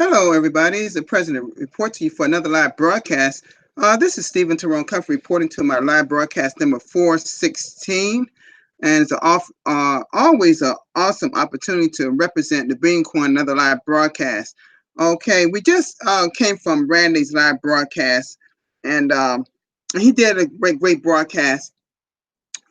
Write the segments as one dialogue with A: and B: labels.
A: Hello, everybody. It's the president report to you for another live broadcast. This is Stephen Tyrone Cuff reporting to my live broadcast number 416. And it's always an awesome opportunity to represent the Billion Coin, another live broadcast. Okay, we just came from Randy's live broadcast, and he did a great broadcast,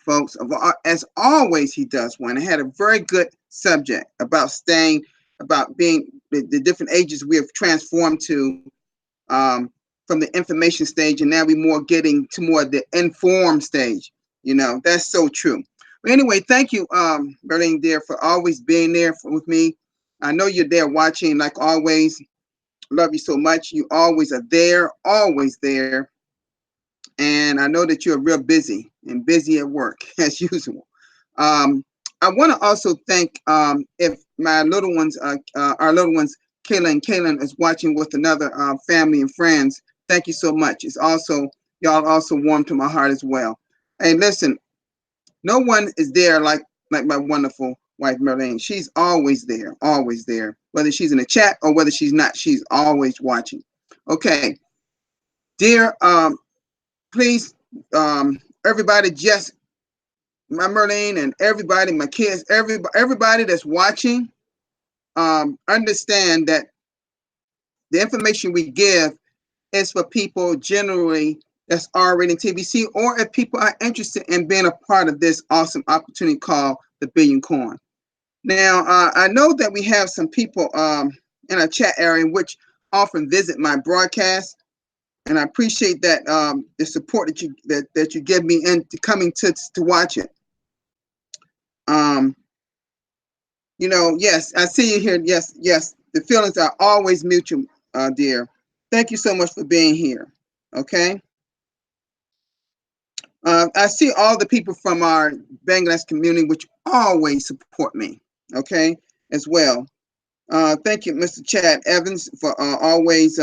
A: folks. As always, he does one. It had a very good subject about staying, about being the different ages we have transformed to from the information stage, and now we're more getting to more the informed stage. That's so true. But anyway, thank you, Berlin, dear, for always being there with me. I know you're there watching, like always. Love you so much. You always are there, always there. And I know that you're real busy and busy at work as usual. I want to also thank if my little ones, our little ones, Kayla and Kaylin is watching with another family and friends. Thank you so much. It's also, y'all also warm to my heart as well. Hey, listen, no one is there like my wonderful wife, Merlene. She's always there, always there. Whether she's in the chat or whether she's not, she's always watching. Okay. Dear, please, everybody, just my Merlene and everybody, my kids, everybody that's watching, understand that the information we give is for people generally that's already in TBC, or if people are interested in being a part of this awesome opportunity called the Billion Coin. Now, I know that we have some people in our chat area which often visit my broadcast, and I appreciate that the support that you give me into coming to watch it. Yes, I see you here. Yes, the feelings are always mutual, dear. Thank you so much for being here. Okay. I see all the people from our Bangladesh community which always support me. Okay, as well. Thank you, Mr. Chad Evans, for always.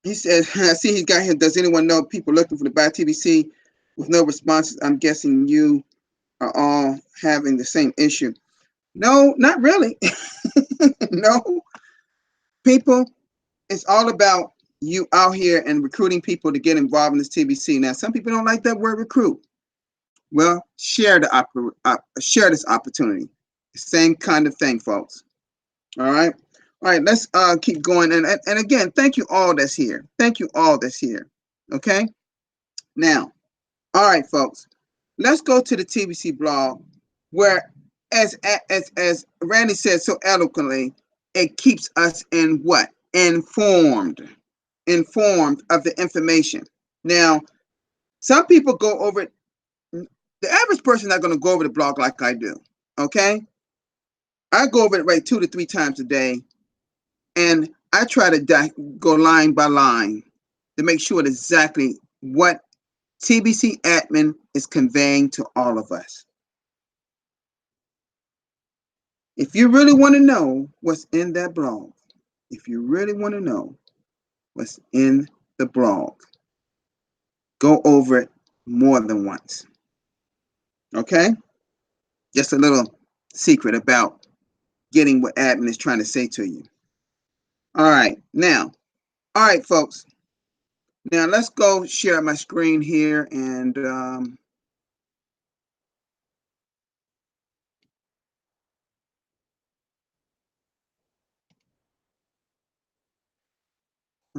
A: He said, I see he's got here. Does anyone know people looking for the buy TBC with no responses? I'm guessing you are all having the same issue. No, not really. No, people, it's all about you out here and recruiting people to get involved in this TBC. Now, some people don't like that word recruit. Well, share this opportunity. Same kind of thing, folks. All right. All right, let's keep going. And again, thank you all that's here. Thank you all that's here. Okay. Now, all right, folks, let's go to the TBC blog where, as Randy said so eloquently, it keeps us in what? Informed of the information. Now, some people go over it. The average person is not going to go over the blog like I do. Okay. I go over it right 2 to 3 times a day. And I try to go line by line to make sure exactly what TBC admin is conveying to all of us. If you really want to know what's in that blog, if you really want to know what's in the blog, go over it more than once. Okay? Just a little secret about getting what admin is trying to say to you. All right, folks. Now let's go share my screen here and all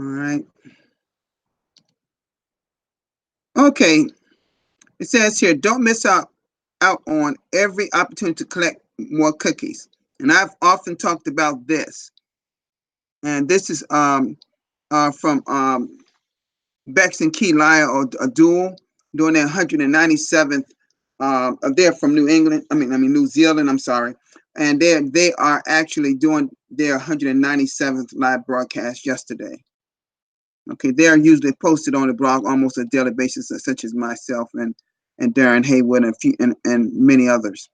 A: right. Okay. It says here, don't miss out on every opportunity to collect more cookies. And I've often talked about this. And this is from Bex and Key Lyle or Dual doing their 197th. They're from New England. New Zealand. I'm sorry. And they are actually doing their 197th live broadcast yesterday. Okay, they're usually posted on the blog almost a daily basis, such as myself and Darren Haywood and many others.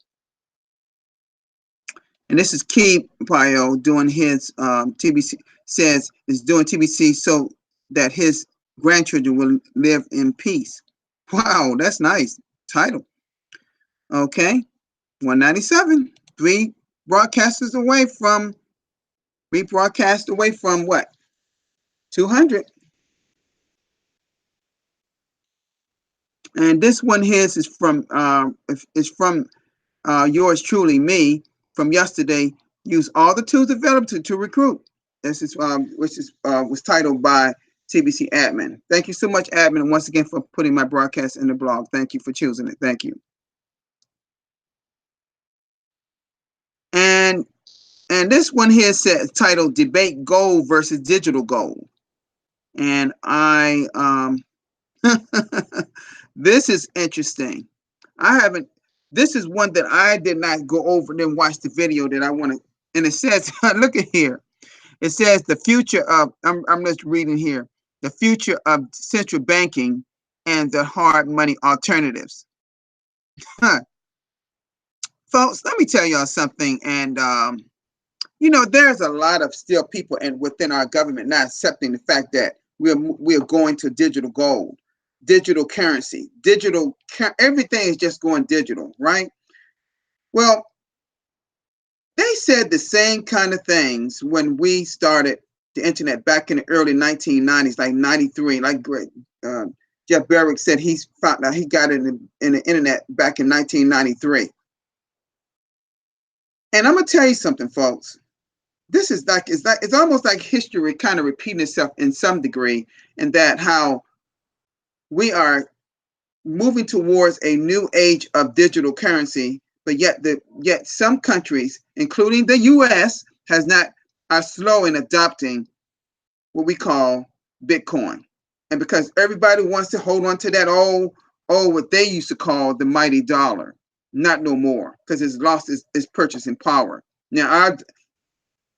A: And this is Key Pio doing his TBC, says is doing TBC so that his grandchildren will live in peace. Wow, that's nice title. Okay, 197, 3 broadcasters away from We broadcast away from what? 200. And this one here is from yours truly, me, from yesterday. Use all the tools available to recruit. This is which is was titled by TBC Admin. Thank you so much, Admin, once again for putting my broadcast in the blog. Thank you for choosing it. Thank you. And this one here says titled Debate Gold versus Digital Gold. And this is interesting. I haven't. This is one that I did not go over and watch the video that I want to. And it says, look at here. It says the future of. I'm just reading here. The future of central banking and the hard money alternatives. Huh. Folks, let me tell y'all something. And there's a lot of still people and within our government not accepting the fact that we're going to digital gold, digital currency, everything is just going digital, right? Well, they said the same kind of things when we started the internet back in the early 1990s, like 93, like Jeff Berwick said he found out he got it in the internet back in 1993. And I'm going to tell you something, folks. This is it's almost like history kind of repeating itself in some degree, in that how we are moving towards a new age of digital currency, but yet some countries, including the U.S., are slow in adopting what we call Bitcoin, and because everybody wants to hold on to that what they used to call the mighty dollar, not no more, because it's lost its purchasing power. Now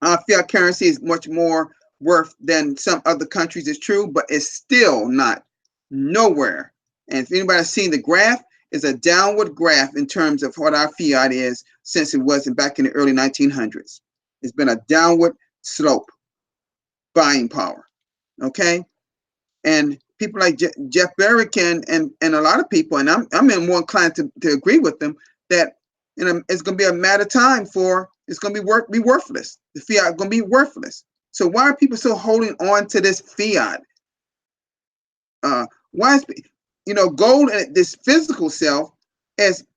A: our fiat currency is much more worth than some other countries. It's true, but it's still not nowhere. And if anybody's seen the graph, it's a downward graph in terms of what our fiat is since it wasn't back in the early 1900s. It's been a downward slope, buying power. Okay, and people like Jeff Berwick and a lot of people, and I'm more inclined to agree with them that it's going to be a matter of time for it's going to be worthless. The fiat is going to be worthless. So why are people still holding on to this fiat? Why is gold, this physical self,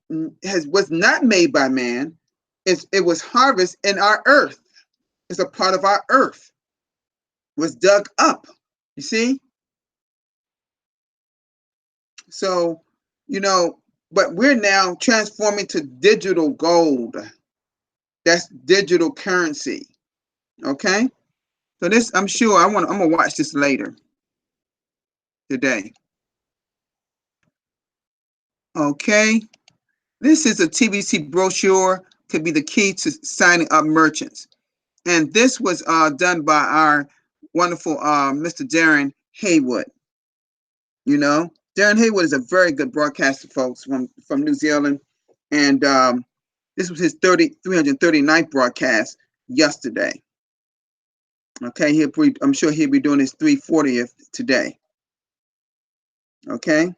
A: was not made by man. It was harvested in our earth. It's a part of our earth. Was dug up. You see. So but we're now transforming to digital gold. That's digital currency. Okay. So this, I'm sure I'm gonna watch this later today. Okay. This is a TBC brochure to be the key to signing up merchants. And this was done by our wonderful Mr. Darren Haywood. Darren Haywood is a very good broadcaster, folks, from New Zealand. And this was his 339th broadcast yesterday. Okay, I'm sure he'll be doing his 340th today. Okay.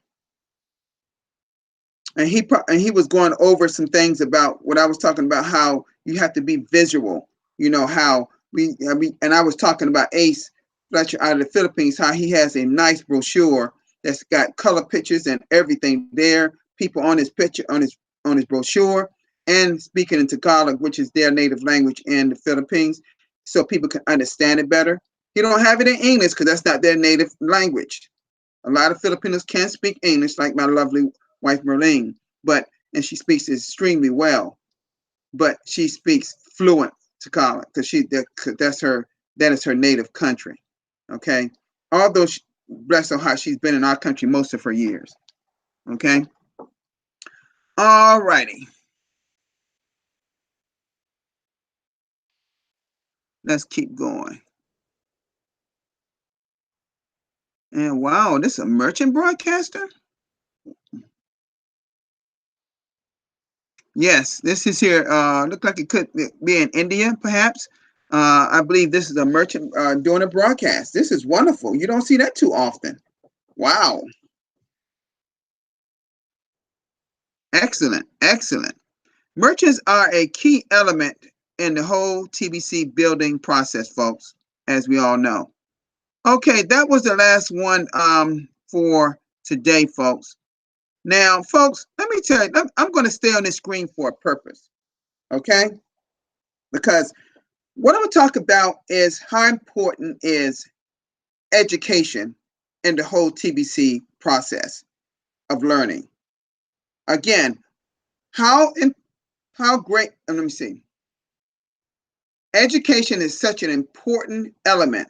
A: And he was going over some things about what I was talking about, how you have to be visual. How and I was talking about Ace Fletcher out of the Philippines, how he has a nice brochure that's got color pictures and everything there. People on his picture on his brochure, and speaking in Tagalog, which is their native language in the Philippines, so people can understand it better. He don't have it in English because that's not their native language. A lot of Filipinos can speak English, like my lovely wife Merlene, and she speaks extremely well, but she speaks fluent Tagalog because that is her native country. Okay, although bless her heart, she's been in our country most of her years. Okay, all righty. Let's keep going. And wow, this is a merchant broadcaster? Yes, this is here. Look like it could be in India, perhaps. I believe this is a merchant doing a broadcast. This is wonderful. You don't see that too often. Wow. Excellent, excellent. Merchants are a key element in the whole TBC building process, folks, as we all know. Okay, that was the last one for today, folks. Now, folks, let me tell you, I'm going to stay on this screen for a purpose, okay? Because what I'm going to talk about is how important is education in the whole TBC process of learning. Again, how great, let me see. Education is such an important element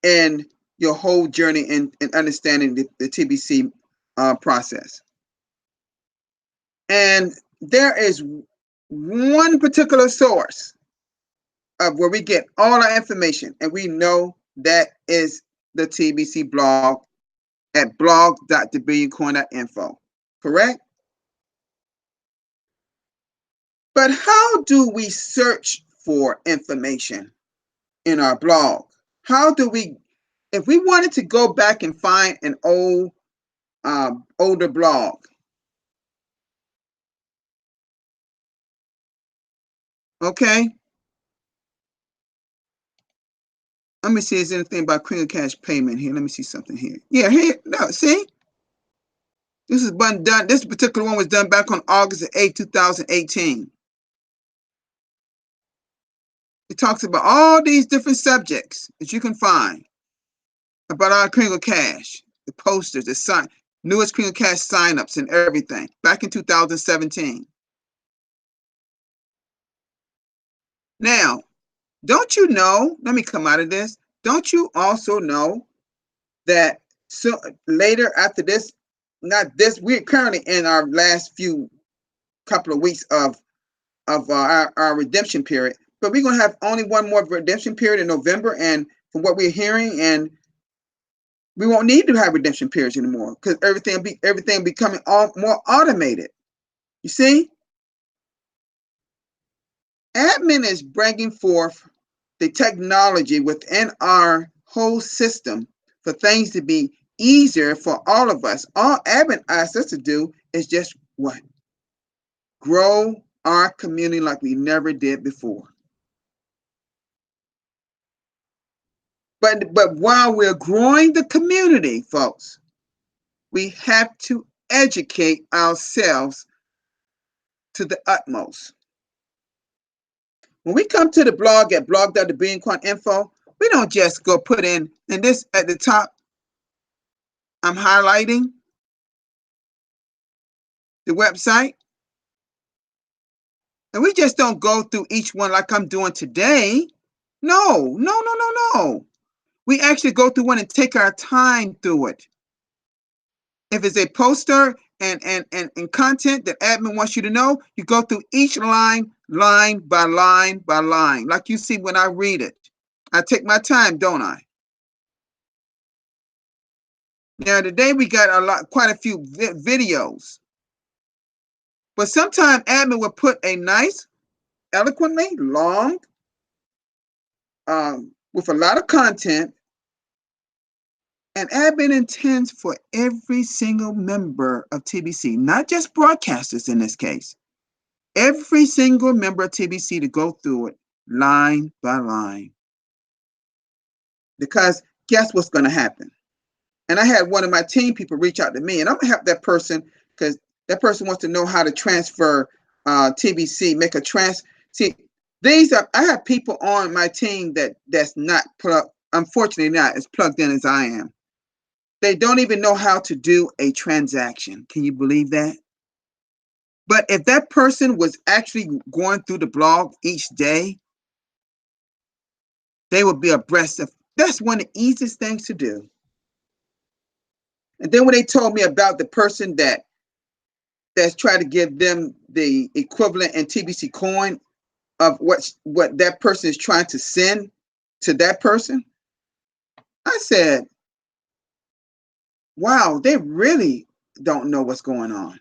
A: in your whole journey in understanding the TBC process. And there is one particular source of where we get all our information, and we know that is the TBC blog at blog.thebillioncoin.info, correct? But how do we search for information in our blog? How do we, if we wanted to go back and find an older blog, okay? Let me see, is there anything about Crinkle Cash payment here? Let me see something here. Yeah, here, no, see? This is done, this particular one was done back on August 8, 2018. It talks about all these different subjects that you can find about our Crinkle Cash, the posters, the newest Crinkle Cash signups and everything, back in 2017. Now, don't you know, let me come out of this, don't you also know that so later after this, not this, we're currently in our last few couple of weeks of our redemption period, but we're going to have only one more redemption period in November, and from what we're hearing, and we won't need to have redemption periods anymore because everything will be becoming more automated. You see, admin is bringing forth the technology within our whole system for things to be easier for all of us. All admin asks us to do is just what? Grow our community like we never did before. But while we're growing the community, folks, we have to educate ourselves to the utmost. When we come to the blog at blog.thebillioncoin.info, we don't just go put in, and this at the top, I'm highlighting the website. And we just don't go through each one like I'm doing today. No. We actually go through one and take our time through it. If it's a poster and content that admin wants you to know, you go through each line by line, like you see when I read it. I take my time, don't I? Now today we got quite a few videos, but sometimes admin will put a nice, eloquently long, with a lot of content, and admin intends for every single member of TBC, not just broadcasters in this case, every single member of TBC to go through it line by line. Because guess what's going to happen? And I had one of my team people reach out to me, and I'm going to help that person because that person wants to know how to transfer TBC, make a see, I have people on my team that's not plugged, unfortunately not as plugged in as I am. They don't even know how to do a transaction. Can you believe that? But if that person was actually going through the blog each day, they would be abreast of. That's one of the easiest things to do. And then when they told me about the person that's trying to give them the equivalent in TBC coin of what that person is trying to send to that person, I said, wow, they really don't know what's going on.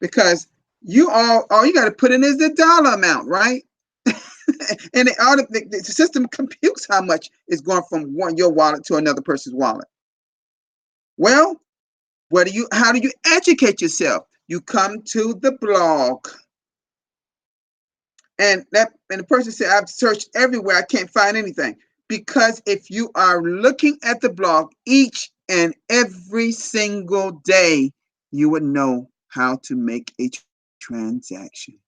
A: Because all you got to put in is the dollar amount, right? And the system computes how much is going from your wallet to another person's wallet. Well, how do you educate yourself? You come to the blog. And the person said, I've searched everywhere, I can't find anything. Because if you are looking at the blog each and every single day, you would know how to make a transaction.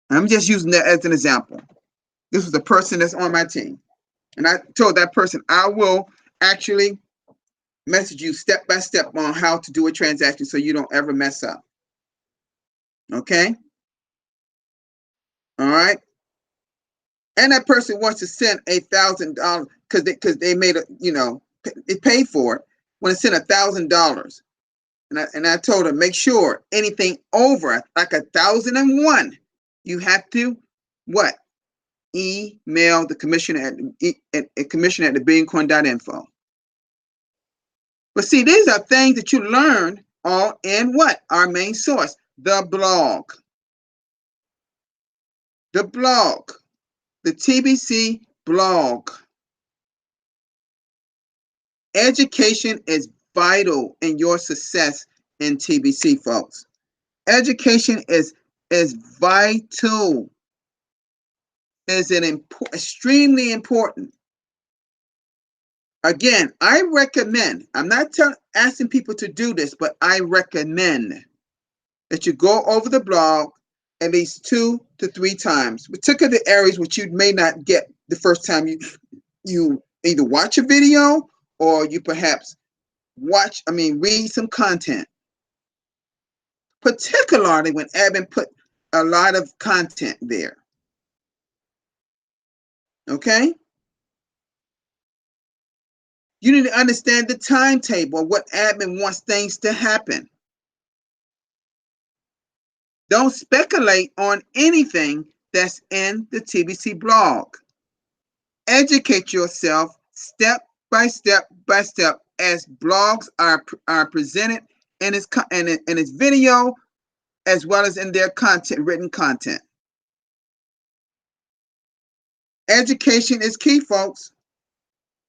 A: I'm just using that as an example. This was a person that's on my team. And I told that person, I will actually message you step by step on how to do a transaction so you don't ever mess up. Okay? All right? And that person wants to send $1,000 because they made a, it paid for it. Want to send $1,000. And I told her, make sure anything over like 1,001, you have to what? Email the commissioner at commissioner at thebillioncoin.info. But see, these are things that you learn all in what? Our main source, the blog. The blog. The TBC blog. Education is vital in your success in TBC, folks. Education is vital. Is extremely important. Again, I recommend, I'm not asking people to do this, but I recommend that you go over the blog at least 2 to 3 times, particularly the areas which you may not get the first time you either watch a video or you perhaps read some content. Particularly when admin put a lot of content there. Okay? You need to understand the timetable of what admin wants things to happen. Don't speculate on anything that's in the TBC blog. Educate yourself step by step by step as blogs are presented in its video as well as in their content, written content. Education is key, folks.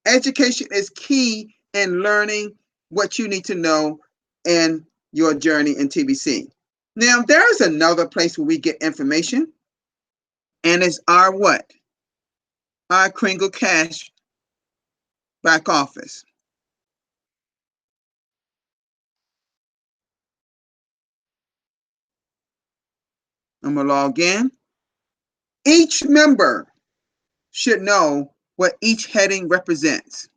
A: Education is key in learning what you need to know in your journey in TBC. Now, there is another place where we get information, and it's our what? Our Kringle Cash back office. I'm going to log in. Each member should know what each heading represents.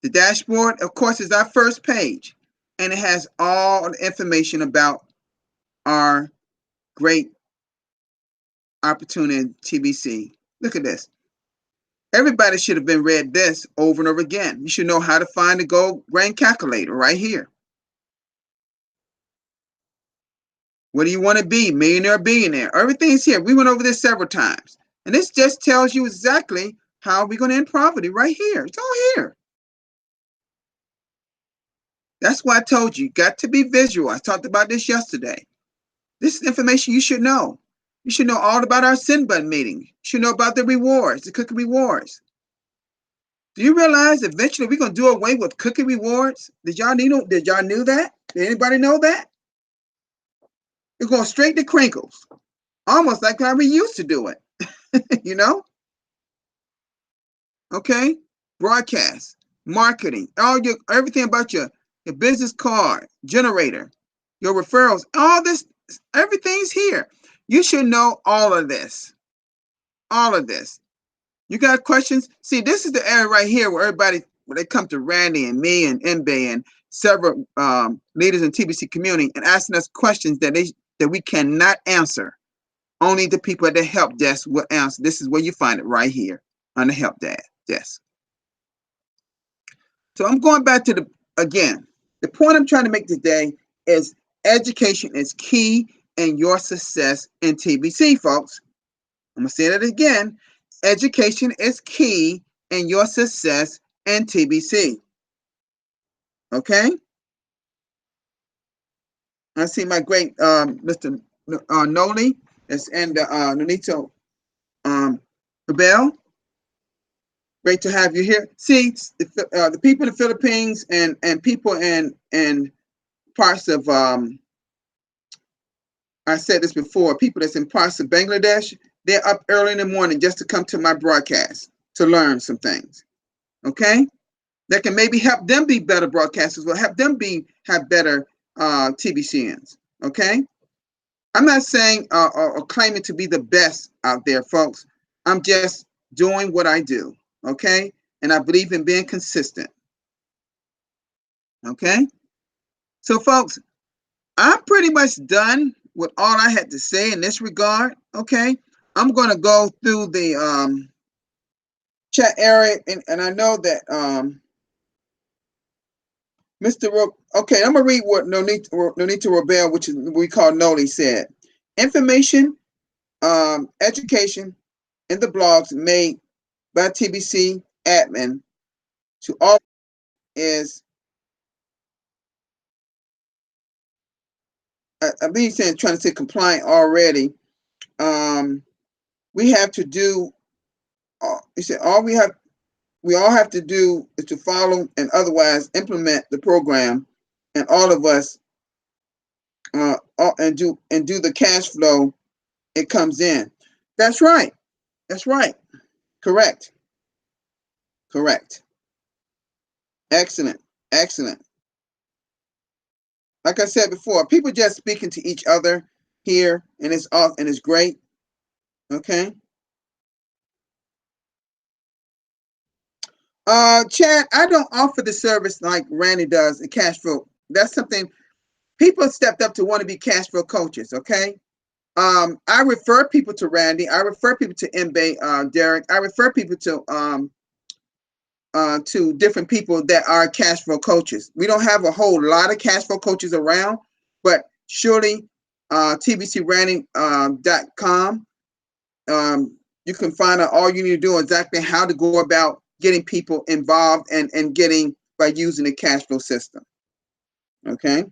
A: The dashboard, of course, is our first page, and it has all the information about our great opportunity in TBC. Look at this. Everybody should have been read this over and over again. You should know how to find the gold grain calculator right here. What do you want to be? Millionaire or billionaire? Everything's here. We went over this several times. And this just tells you exactly how we're going to end poverty right here. It's all here. That's why I told you, got to be visual. I talked about this yesterday. This is information you should know. You should know all about our send button meeting. You should know about the rewards, the cookie rewards. Do you realize eventually we're going to do away with cookie rewards? Did y'all knew that? Did anybody know that? It's going straight to crinkles. Almost like how we used to do it. You know? Okay? Broadcast, marketing, everything about your business card, generator, your referrals, all this, everything's here. You should know all of this. All of this. You got questions? See, this is the area right here where they come to Randy and me and MB and several leaders in TBC community and asking us questions that we cannot answer. Only the people at the help desk will answer. This is where you find it right here on the help desk. So I'm going back to the point I'm trying to make today is education is key in your success in TBC, folks. I'm going to say that again. Education is key in your success in TBC. Okay? I see my great Mr. Noli and Nonito Bell. Great to have you here. See, the people in the Philippines and people in parts of I said this before, people that's in parts of Bangladesh, they're up early in the morning just to come to my broadcast to learn some things. Okay? That can maybe help them be better broadcasters, or help them have better TBCNs. Okay? I'm not saying or claiming to be the best out there, folks. I'm just doing what I do. Okay? And I believe in being consistent. Okay? So, folks, I'm pretty much done with all I had to say in this regard. Okay? I'm going to go through the chat area, and I know that Mr. Okay, I'm gonna read what Nonita Robel, which is we call Noli, said. Information, education in the blogs made by TBC admin to all is, I believe he's saying, trying to say compliant already. We have to do. He said we all have to do is to follow and otherwise implement the program, and all of us and do the cash flow it comes in. That's right. That's right. Correct. Correct. Excellent. Excellent. Like I said before, people just speaking to each other here, and it's off and it's great. Okay. Chad, I don't offer the service like Randy does, the cash flow. That's something people stepped up to want to be cash flow coaches. Okay. I refer people to Randy. I refer people to Mbae, Derek. I refer people to different people that are cash flow coaches. We don't have a whole lot of cash flow coaches around, but surely tbcrandy.com, you can find out all you need to do exactly how to go about getting people involved and getting by using the cash flow system. Okay.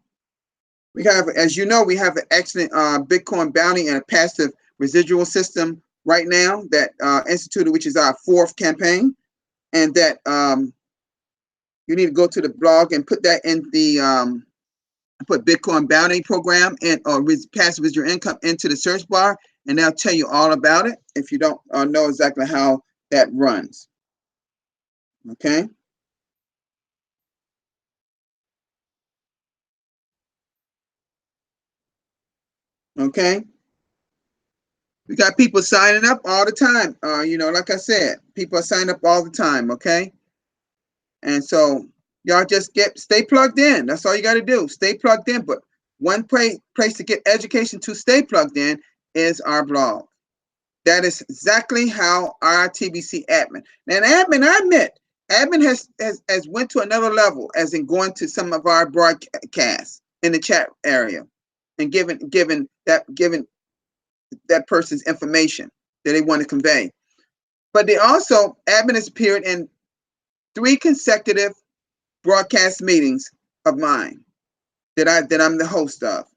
A: We have, as you know, we have an excellent Bitcoin bounty and a passive residual system right now that instituted, which is our 4th campaign, and that you need to go to the blog and put that in the put Bitcoin bounty program and or passive residual income into the search bar, and they'll tell you all about it if you don't know exactly how that runs. Okay. Okay. We got people signing up all the time. Like I said, people are signing up all the time. Okay. And so y'all just stay plugged in. That's all you got to do. Stay plugged in. But one place to get education to stay plugged in is our blog. That is exactly how our TBC admin. And admin, I admit, admin has went to another level, as in going to some of our broadcasts in the chat area and giving that person's information that they want to convey. But they also, admin has appeared in 3 consecutive broadcast meetings of mine that I'm the host of.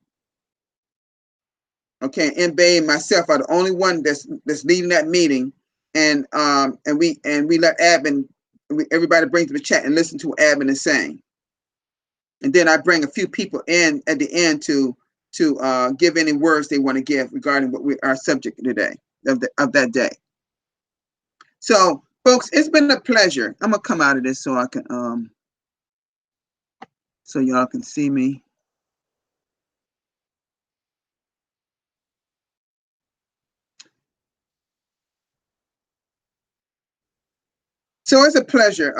A: Okay, Mbae and myself are the only one that's leading that meeting, and we let admin, everybody brings to the chat and listen to what admin is saying, and then I bring a few people in at the end to give any words they want to give regarding what our subject today of that day. So, folks, it's been a pleasure. I'm gonna come out of this so I can so y'all can see me. So it's a pleasure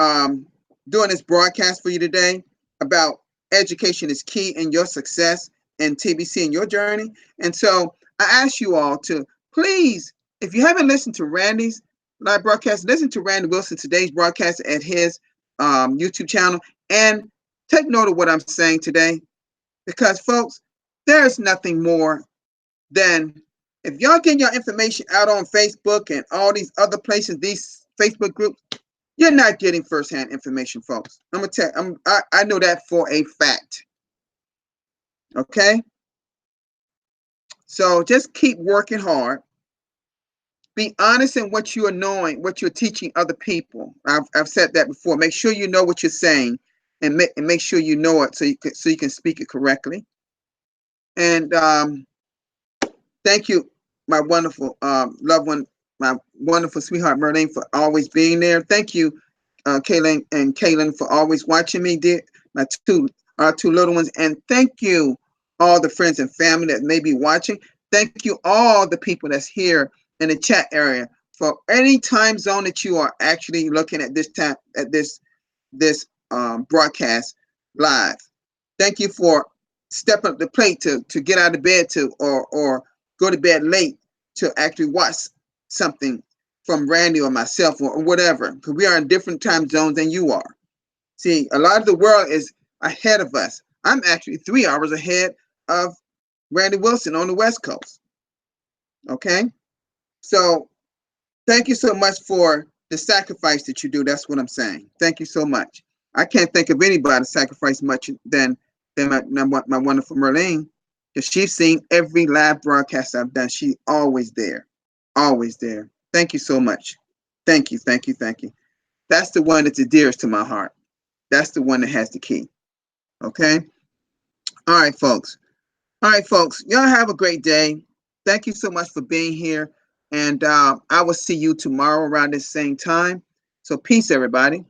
A: doing this broadcast for you today about education is key in your success and TBC in your journey. And so I ask you all to please, if you haven't listened to Randy's live broadcast, listen to Randy Wilson today's broadcast at his YouTube channel and take note of what I'm saying today. Because, folks, there's nothing more than if y'all getting your information out on Facebook and all these other places, these Facebook groups, you're not getting firsthand information, folks. I'm gonna tell you, I know that for a fact. Okay? So just keep working hard. Be honest in what you are knowing, what you're teaching other people. I've said that before. Make sure you know what you're saying, and make sure you know it so you can speak it correctly. And Thank you, my wonderful loved one, my wonderful sweetheart Merlene, for always being there. Thank you, Kaylin and Kaylin, for always watching me, dear, my our two little ones. And thank you, all the friends and family that may be watching. Thank you, all the people that's here in the chat area, for any time zone that you are actually looking at this time, at this broadcast live. Thank you for stepping up the plate to get out of bed or go to bed late to actually watch something from Randy or myself or whatever, because we are in different time zones than you are. See, a lot of the world is ahead of us. I'm actually 3 hours ahead of Randy Wilson on the West Coast. Okay? So thank you so much for the sacrifice that you do. That's what I'm saying. Thank you so much. I can't think of anybody sacrifice much than my wonderful Merlene, because she's seen every live broadcast I've done. She's always there, always there. Thank you so much. Thank you, thank you, thank you. That's the one that's the dearest to my heart. That's the one that has the key. Okay? All right, folks. All right, folks. Y'all have a great day. Thank you so much for being here. And I will see you tomorrow around this same time. So peace, everybody.